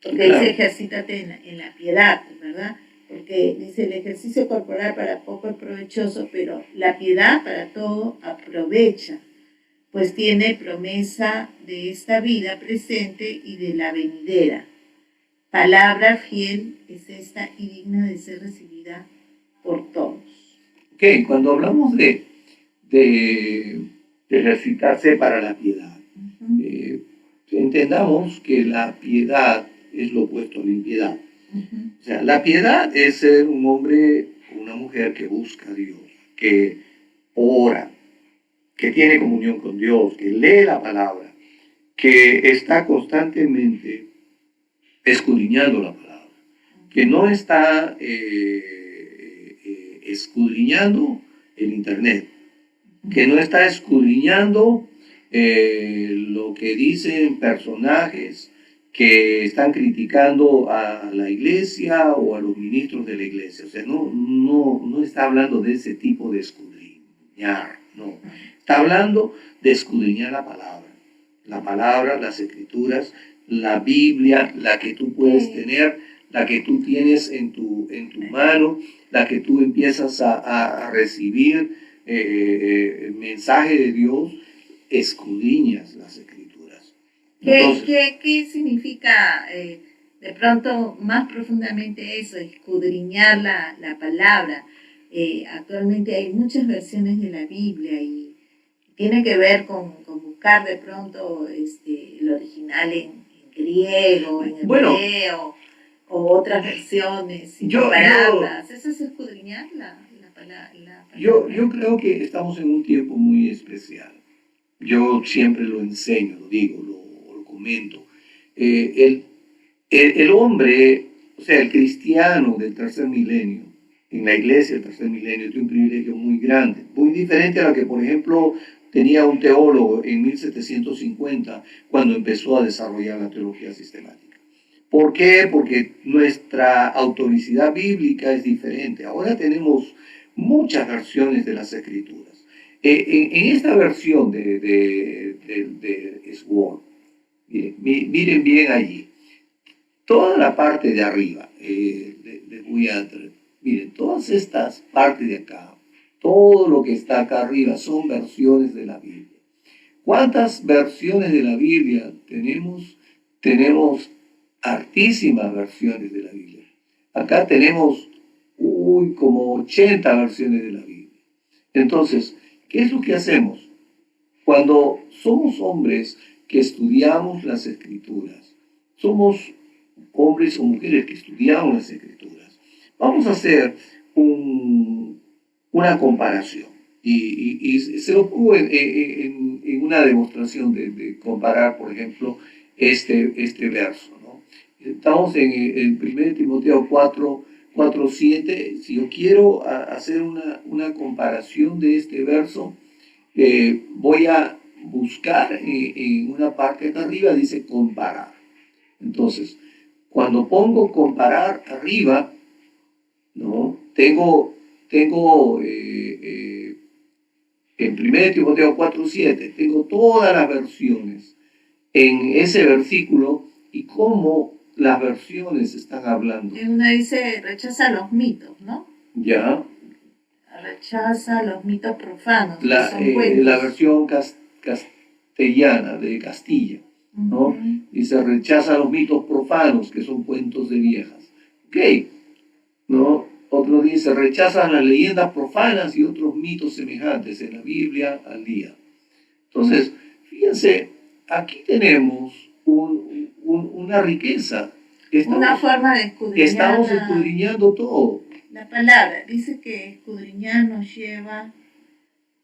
Porque claro, dice ejercítate en la piedad, ¿verdad? Porque dice el ejercicio corporal para poco es provechoso, pero la piedad para todo aprovecha, pues tiene promesa de esta vida presente y de la venidera. Palabra fiel es esta y digna de ser recibida por todos. Ok, cuando hablamos de ejercitarse para la piedad, entendamos que la piedad es lo opuesto a la impiedad. O sea, la piedad es ser un hombre o una mujer que busca a Dios, que ora, que tiene comunión con Dios, que lee la palabra, que está constantemente escudriñando la palabra, que no está escudriñando el internet, que no está escudriñando lo que dicen personajes que están criticando a la iglesia o a los ministros de la iglesia. O sea, no está hablando de ese tipo de escudriñar, no. Está hablando de escudriñar la palabra, las escrituras, la Biblia, la que tú puedes tener, la que tú tienes en tu mano, la que tú empiezas a recibir el mensaje de Dios, escudriñas las escrituras. Entonces, ¿Qué significa de pronto más profundamente eso, escudriñar la palabra? Actualmente hay muchas versiones de la Biblia y tiene que ver con buscar de pronto el original en griego, en hebreo, o otras versiones, y compararlas. ¿Eso es escudriñar la palabra? Yo creo que estamos en un tiempo muy especial. Yo siempre lo enseño, lo digo, lo comento. El hombre, o sea, el cristiano del tercer milenio, en la iglesia del tercer milenio, tiene un privilegio muy grande, muy diferente a lo que, por ejemplo, tenía un teólogo en 1750 cuando empezó a desarrollar la teología sistemática. ¿Por qué? Porque nuestra autoricidad bíblica es diferente. Ahora tenemos muchas versiones de las escrituras. En esta versión de Sword, miren bien allí, toda la parte de arriba, les voy a traer, miren, todas estas partes de acá, todo lo que está acá arriba son versiones de la Biblia. ¿Cuántas versiones de la Biblia tenemos? Tenemos hartísimas versiones de la Biblia. Acá tenemos como 80 versiones de la Biblia. Entonces, ¿qué es lo que hacemos? Cuando somos hombres que estudiamos las Escrituras, somos hombres o mujeres que estudiamos las Escrituras, vamos a hacer una comparación. Y se lo pongo en una demostración de comparar, por ejemplo, este verso, ¿no? Estamos en 1 Timoteo 4:7. Si yo quiero hacer una comparación de este verso, voy a buscar en una parte acá arriba, dice comparar. Entonces, cuando pongo comparar arriba, ¿no? Tengo en 1 Timoteo 4:7, tengo todas las versiones en ese versículo y cómo las versiones están hablando. Una dice, rechaza los mitos, ¿no? Ya. rechaza los mitos profanos, que son cuentos. La versión castellana de Castilla, ¿no? Y se rechaza los mitos profanos, que son cuentos de viejas. Ok, ¿no? Otro dice, rechazan las leyendas profanas y otros mitos semejantes en la Biblia al día. Entonces, fíjense, aquí tenemos una riqueza. Una forma de escudriñar. Estamos escudriñando todo. La palabra dice que escudriñar nos lleva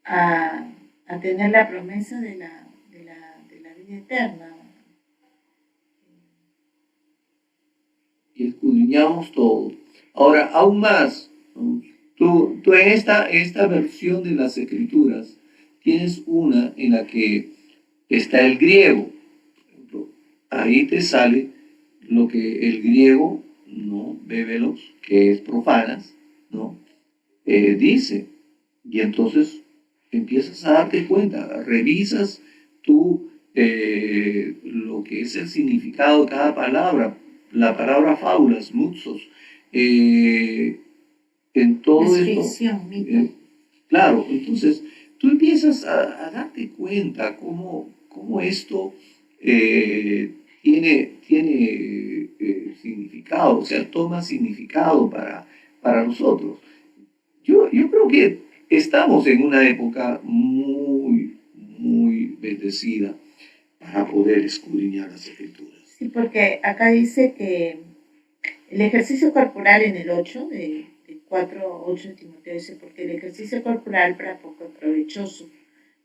a tener la promesa de la vida eterna. Y escudriñamos todo. Ahora, aún más, ¿no? Tú en esta versión de las Escrituras tienes una en la que está el griego. Por ejemplo, ahí te sale lo que el griego, ¿no? Bébelos, que es profanas, ¿no? Dice. Y entonces empiezas a darte cuenta, revisas tú lo que es el significado de cada palabra, la palabra fábulas, muxos, en todo esto. Claro, entonces tú empiezas a darte cuenta cómo esto tiene significado, o sea, toma significado para nosotros. Yo creo que estamos en una época muy, muy bendecida para poder escudriñar las Escrituras. Sí, porque acá dice que el ejercicio corporal en el 8, de 4:8 de Timoteo dice, porque el ejercicio corporal para poco es provechoso,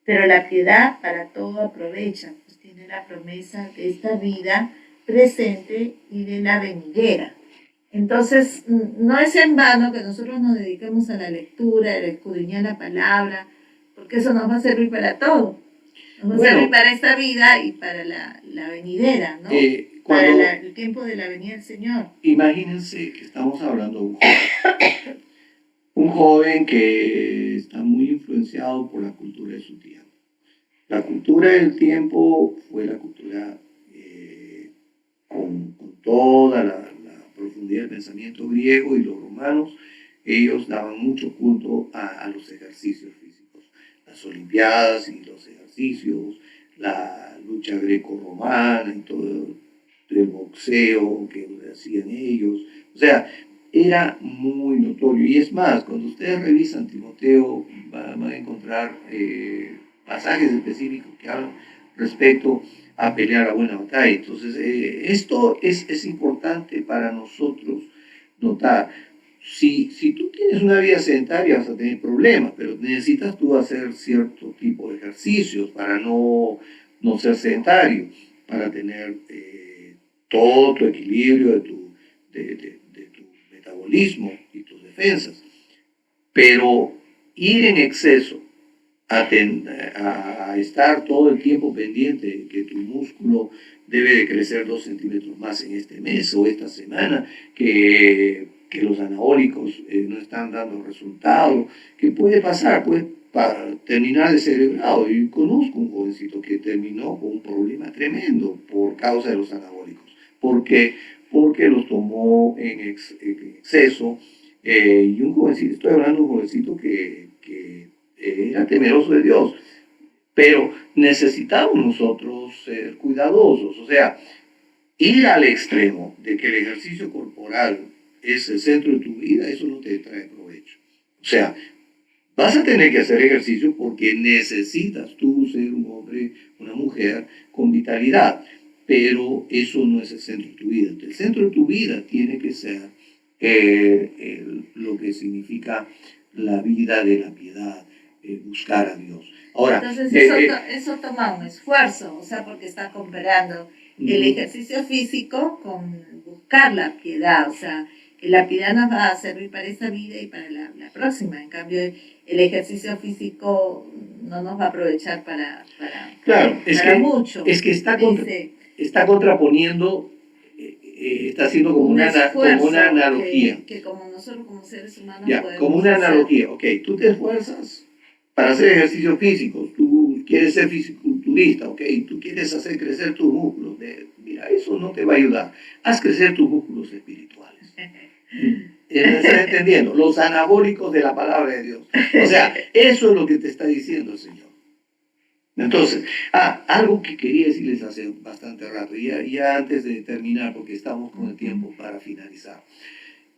pero la piedad para todo aprovecha, pues tiene la promesa de esta vida presente y de la venidera. Entonces, no es en vano que nosotros nos dediquemos a la lectura, a escudriñar la palabra, porque eso nos va a servir para todo. Nos va a servir para esta vida y para la venidera, ¿no? Para el tiempo de la venida del Señor. Imagínense que estamos hablando de un joven. Un joven que está muy influenciado por la cultura de su tiempo. La cultura del tiempo fue la cultura con toda la profundidad del pensamiento griego, y los romanos, ellos daban mucho culto a los ejercicios físicos. Las olimpiadas y los ejercicios, la lucha greco-romana y todo el boxeo que hacían ellos. O sea, era muy notorio. Y es más, cuando ustedes revisan Timoteo, van a encontrar pasajes específicos que hablan respecto a pelear a buena batalla. Entonces, esto es importante para nosotros notar. Si tú tienes una vida sedentaria vas a tener problemas, pero necesitas tú hacer cierto tipo de ejercicios para no ser sedentario, para tener todo tu equilibrio de tu metabolismo y tus defensas. Pero ir en exceso a estar todo el tiempo pendiente de que tu músculo debe de crecer 2 centímetros más en este mes o esta semana, que los anabólicos no están dando resultado, que puede pasar, puede terminar descerebrado. Y conozco un jovencito que terminó con un problema tremendo por causa de los anabólicos, porque los tomó en exceso, y un jovencito, estoy hablando de un jovencito que era temeroso de Dios, pero necesitamos nosotros ser cuidadosos. O sea, ir al extremo de que el ejercicio corporal es el centro de tu vida, eso no te trae provecho. O sea, vas a tener que hacer ejercicio porque necesitas tú ser un hombre, una mujer con vitalidad, pero eso no es el centro de tu vida. El centro de tu vida tiene que ser lo que significa la vida de la piedad, buscar a Dios. Ahora, entonces eso toma un esfuerzo, o sea, porque está comparando el ejercicio físico con buscar la piedad, o sea, que la piedad nos va a servir para esta vida y para la próxima. En cambio, el ejercicio físico no nos va a aprovechar para mucho. Es que está contraponiendo, está haciendo como una analogía. Que como nosotros como seres humanos podemos como una analogía. Ok, tú te esfuerzas para hacer ejercicio físico, tú quieres ser fisiculturista, ok, tú quieres hacer crecer tus músculos. Mira, eso no te va a ayudar. Haz crecer tus músculos espirituales. ¿Me estás entendiendo? Los anabólicos de la palabra de Dios. O sea, eso es lo que te está diciendo el Señor. Entonces, algo que quería decirles hace bastante rato, ya antes de terminar, porque estamos con el tiempo para finalizar.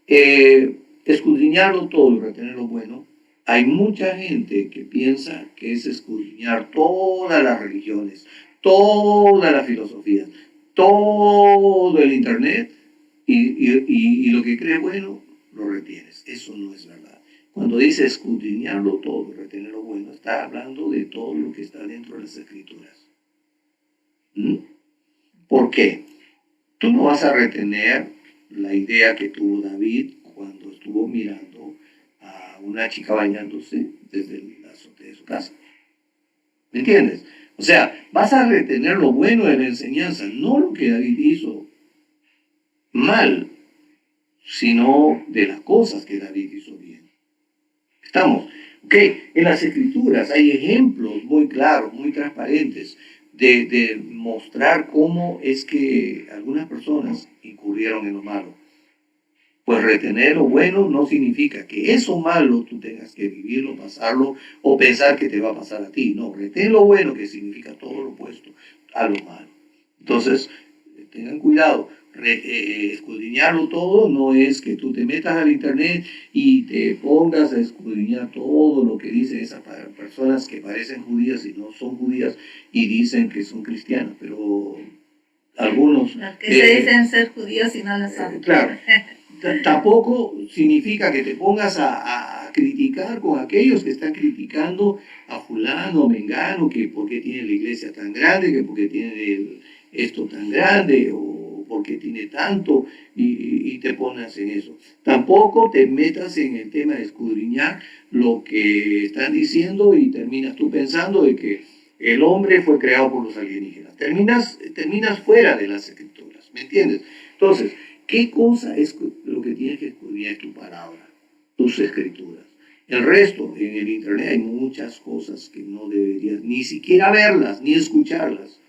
Escudriñarlo todo y retener lo bueno. Hay mucha gente que piensa que es escudriñar todas las religiones, todas las filosofías, todo el internet y lo que crees bueno lo retienes. Eso no es verdad. Cuando dice escudriñarlo todo y retener lo bueno, está hablando de todo lo que está dentro de las escrituras. ¿Por qué? Tú no vas a retener la idea que tuvo David cuando estuvo mirando a una chica bañándose desde la azotea de su casa. ¿Me entiendes? O sea, vas a retener lo bueno de la enseñanza, no lo que David hizo mal, sino de las cosas que David hizo bien. ¿Estamos? Ok, en las escrituras hay ejemplos muy claros, muy transparentes, de mostrar cómo es que algunas personas incurrieron en lo malo. Pues retener lo bueno no significa que eso malo tú tengas que vivirlo, pasarlo o pensar que te va a pasar a ti. No, retener lo bueno, que significa todo lo opuesto a lo malo. Entonces, tengan cuidado. Escudriñarlo todo no es que tú te metas al internet y te pongas a escudriñar todo lo que dicen esas personas que parecen judías y no son judías y dicen que son cristianas, pero algunos... Los que se dicen ser judíos y no lo son. Claro. Tampoco significa que te pongas a criticar con aquellos que están criticando a fulano, mengano, que por qué tiene la iglesia tan grande, que por qué tiene esto tan grande, o por qué tiene tanto, y te pones en eso. Tampoco te metas en el tema de escudriñar lo que están diciendo y terminas tú pensando de que el hombre fue creado por los alienígenas. Terminas fuera de las escrituras, ¿me entiendes? Entonces, ¿qué cosa es lo que tienes que escudriñar? Es tu palabra, tus escrituras. El resto, en el internet hay muchas cosas que no deberías ni siquiera verlas, ni escucharlas.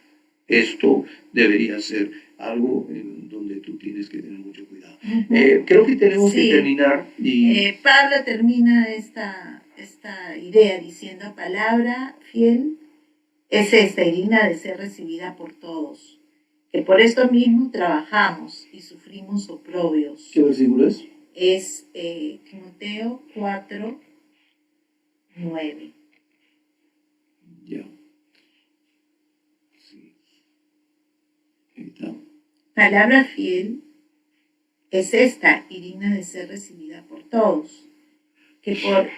Esto debería ser algo en donde tú tienes que tener mucho cuidado. Creo que tenemos que terminar. Pablo termina esta idea diciendo: palabra fiel es esta, y digna de ser recibida por todos, que por esto mismo trabajamos y sufrimos oprobios. ¿Qué versículo es? Es Timoteo 4:9. Ya. Sí. Ahí está. Palabra fiel es esta, y digna de ser recibida por todos, que por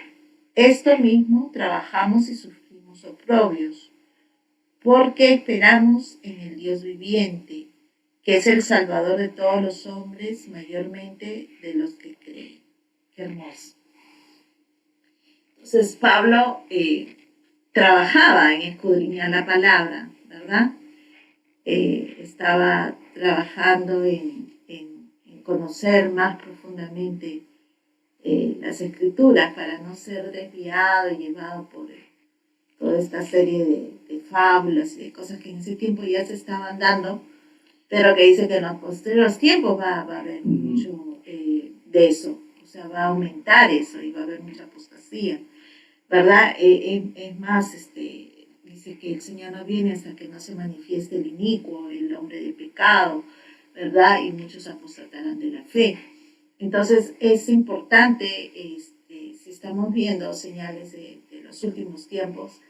esto mismo trabajamos y sufrimos oprobios, porque esperamos en el Dios viviente, que es el Salvador de todos los hombres, mayormente de los que creen. Qué hermoso. Entonces Pablo trabajaba en escudriñar la palabra, ¿verdad? Estaba trabajando en conocer más profundamente las escrituras para no ser desviado y llevado por toda esta serie de fábulas y de cosas que en ese tiempo ya se estaban dando, pero que dice que en los posteriores tiempos va a haber mucho de eso, o sea, va a aumentar eso y va a haber mucha apostasía, ¿verdad? Es más, dice que el Señor no viene hasta que no se manifieste el inicuo, el hombre de pecado, ¿verdad? Y muchos apostatarán de la fe. Entonces es importante, si estamos viendo señales de los últimos tiempos,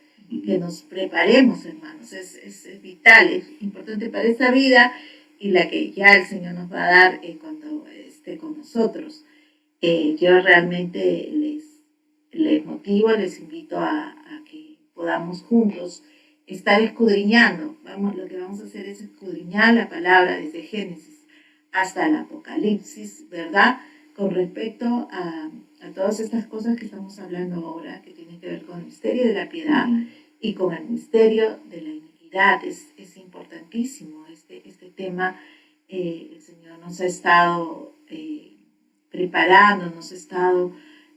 que nos preparemos, hermanos. Es vital, es importante para esta vida y la que ya el Señor nos va a dar cuando esté con nosotros. Yo realmente les motivo, les invito a que podamos juntos estar escudriñando. Lo que vamos a hacer es escudriñar la palabra desde Génesis hasta el Apocalipsis, ¿verdad? Con respecto a todas estas cosas que estamos hablando ahora, que tienen que ver con el misterio de la piedad y con el misterio de la iniquidad. Es importantísimo este tema. El Señor nos ha estado preparando, nos ha estado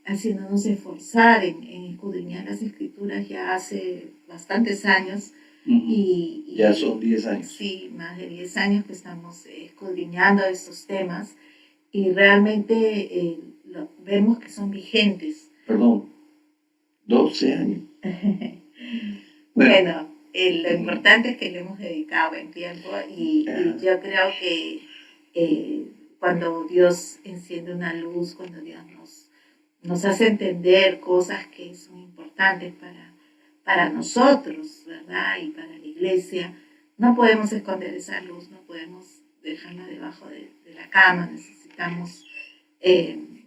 haciéndonos esforzar en escudriñar las escrituras ya hace bastantes años. Y ya son 10 años. Sí, más de 10 años que estamos escudriñando estos temas, y realmente vemos que son vigentes. Perdón, 12 años. Bueno, lo importante es que le hemos dedicado buen tiempo y yo creo que cuando Dios enciende una luz, cuando Dios nos hace entender cosas que son importantes para nosotros, ¿verdad? Y para la iglesia, no podemos esconder esa luz, no podemos dejarla debajo de la cama, necesitamos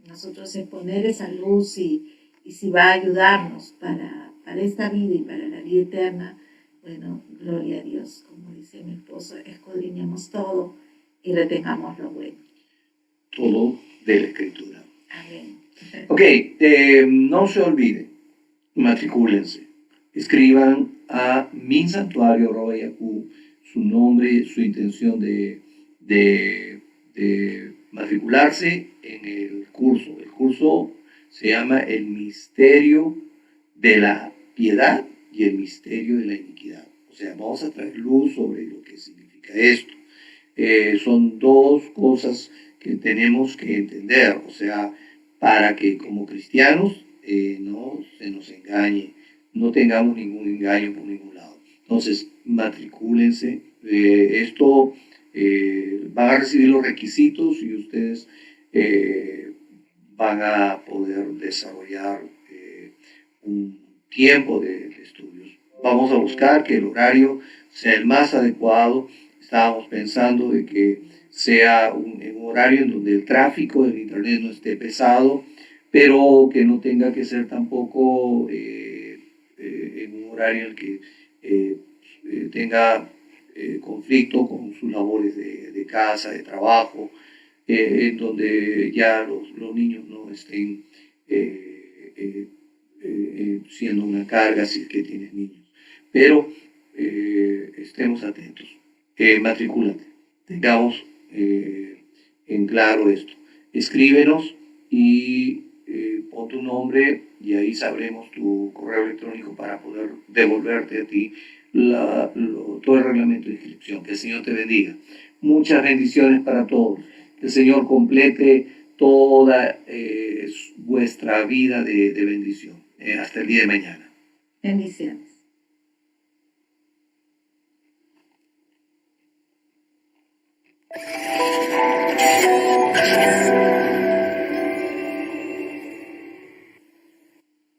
nosotros exponer esa luz y si va a ayudarnos para esta vida y para la vida eterna, bueno, gloria a Dios, como dice mi esposo, escudriñemos todo y retengamos lo bueno. Todo de la Escritura. Amén. Ok, no se olviden, matricúlense, escriban a minsantuario@yahoo su nombre, su intención de matricularse en el curso. El curso se llama El Misterio de la Piedad y el Misterio de la Iniquidad. O sea, vamos a traer luz sobre lo que significa esto. Son dos cosas que tenemos que entender, o sea, para que como cristianos no se nos engañe, no tengamos ningún engaño por ningún lado. Entonces, matricúlense. Esto van a recibir los requisitos y ustedes van a poder desarrollar un tiempo de estudios. Vamos a buscar que el horario sea el más adecuado. Estábamos pensando de que sea un horario en donde el tráfico del internet no esté pesado, pero que no tenga que ser tampoco en un horario en el que tenga conflicto con sus labores de casa, de trabajo, en donde ya los niños no estén siendo una carga si es que tienes niños. Pero estemos atentos. Matricúlate. Tengamos en claro esto. Escríbenos y pon tu nombre y ahí sabremos tu correo electrónico para poder devolverte a ti todo el reglamento de inscripción. Que el Señor te bendiga. Muchas bendiciones para todos. Que el Señor complete toda vuestra vida de bendición. Hasta el día de mañana. Bendiciones.